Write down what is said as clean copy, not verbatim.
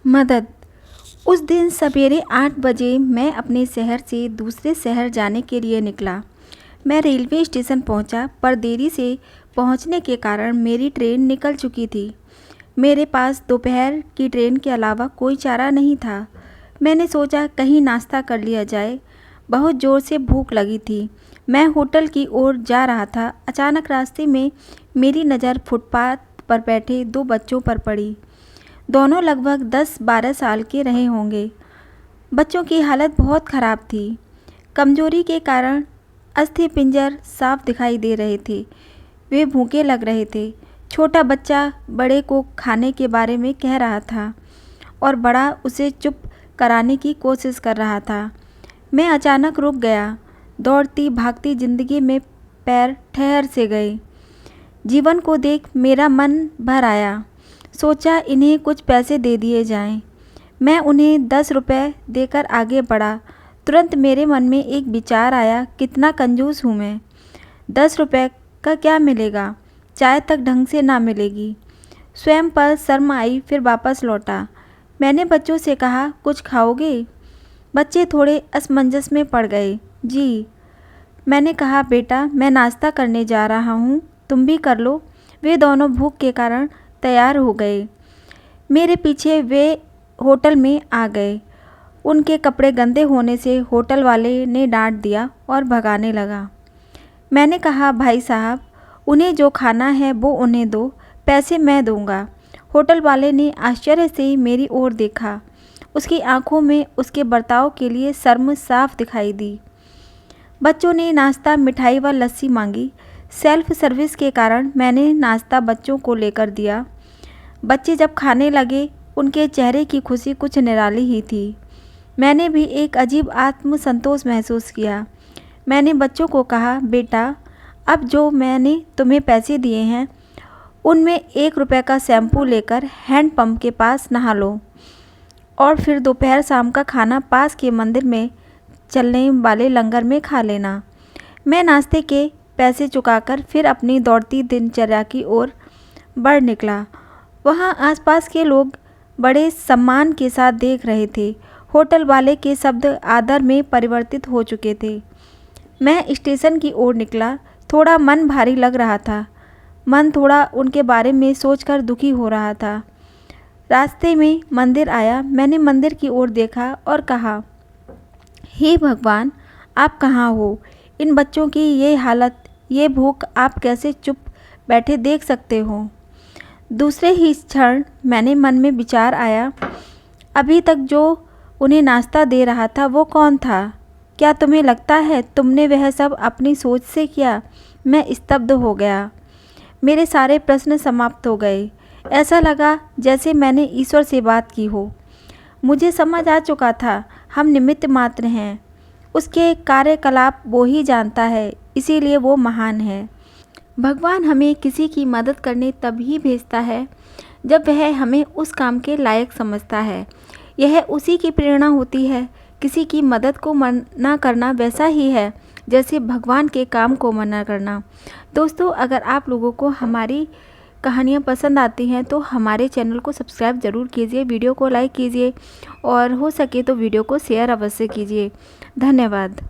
मदद। उस दिन सवेरे 8 बजे मैं अपने शहर से दूसरे शहर जाने के लिए निकला। मैं रेलवे स्टेशन पहुंचा, पर देरी से पहुंचने के कारण मेरी ट्रेन निकल चुकी थी। मेरे पास दोपहर की ट्रेन के अलावा कोई चारा नहीं था। मैंने सोचा कहीं नाश्ता कर लिया जाए। बहुत ज़ोर से भूख लगी थी। मैं होटल की ओर जा रहा था। अचानक रास्ते में मेरी नज़र फुटपाथ पर बैठे 2 बच्चों पर पड़ी। दोनों लगभग 10-12 साल के रहे होंगे। बच्चों की हालत बहुत ख़राब थी। कमजोरी के कारण अस्थि पिंजर साफ दिखाई दे रहे थे। वे भूखे लग रहे थे। छोटा बच्चा बड़े को खाने के बारे में कह रहा था और बड़ा उसे चुप कराने की कोशिश कर रहा था। मैं अचानक रुक गया। दौड़ती भागती जिंदगी में पैर ठहर से गए। जीवन को देख मेरा मन भर आया। सोचा इन्हें कुछ पैसे दे दिए जाएं। मैं उन्हें 10 रुपये देकर आगे बढ़ा। तुरंत मेरे मन में एक विचार आया, कितना कंजूस हूँ मैं। 10 रुपये का क्या मिलेगा? चाय तक ढंग से ना मिलेगी। स्वयं पर शर्म आई, फिर वापस लौटा। मैंने बच्चों से कहा, कुछ खाओगे? बच्चे थोड़े असमंजस में पड़ गए। जी, मैंने कहा, बेटा मैं नाश्ता करने जा रहा हूँ, तुम भी कर लो। वे दोनों भूख के कारण तैयार हो गए। मेरे पीछे वे होटल में आ गए। उनके कपड़े गंदे होने से होटल वाले ने डांट दिया और भगाने लगा। मैंने कहा, भाई साहब, उन्हें जो खाना है वो उन्हें दो, पैसे मैं दूंगा। होटल वाले ने आश्चर्य से मेरी ओर देखा। उसकी आंखों में उसके बर्ताव के लिए शर्म साफ दिखाई दी। बच्चों ने नाश्ता, मिठाई व लस्सी मांगी। सेल्फ सर्विस के कारण मैंने नाश्ता बच्चों को लेकर दिया। बच्चे जब खाने लगे, उनके चेहरे की खुशी कुछ निराली ही थी। मैंने भी एक अजीब आत्मसंतोष महसूस किया। मैंने बच्चों को कहा, बेटा अब जो मैंने तुम्हें पैसे दिए हैं उनमें 1 रुपये का शैम्पू लेकर हैंडपंप के पास नहा लो और फिर दोपहर शाम का खाना पास के मंदिर में चलने वाले लंगर में खा लेना। मैं नाश्ते के पैसे चुकाकर फिर अपनी दौड़ती दिनचर्या की ओर बढ़ निकला। वहाँ आसपास के लोग बड़े सम्मान के साथ देख रहे थे। होटल वाले के शब्द आदर में परिवर्तित हो चुके थे। मैं स्टेशन की ओर निकला। थोड़ा मन भारी लग रहा था। मन थोड़ा उनके बारे में सोचकर दुखी हो रहा था। रास्ते में मंदिर आया। मैंने मंदिर की ओर देखा और कहा, हे भगवान, आप कहाँ हो? इन बच्चों की ये हालत, ये भूख, आप कैसे चुप बैठे देख सकते हो? दूसरे ही क्षण मैंने मन में विचार आया, अभी तक जो उन्हें नाश्ता दे रहा था वो कौन था? क्या तुम्हें लगता है तुमने वह सब अपनी सोच से किया? मैं स्तब्ध हो गया। मेरे सारे प्रश्न समाप्त हो गए। ऐसा लगा जैसे मैंने ईश्वर से बात की हो। मुझे समझ आ चुका था, हम निमित्त मात्र हैं। उसके कार्यकलाप वो ही जानता है, इसीलिए वो महान है। भगवान हमें किसी की मदद करने तभी भेजता है जब वह हमें उस काम के लायक समझता है। यह उसी की प्रेरणा होती है। किसी की मदद को मना करना वैसा ही है जैसे भगवान के काम को मना करना। दोस्तों, अगर आप लोगों को हमारी कहानियाँ पसंद आती हैं तो हमारे चैनल को सब्सक्राइब ज़रूर कीजिए, वीडियो को लाइक कीजिए और हो सके तो वीडियो को शेयर अवश्य कीजिए। धन्यवाद।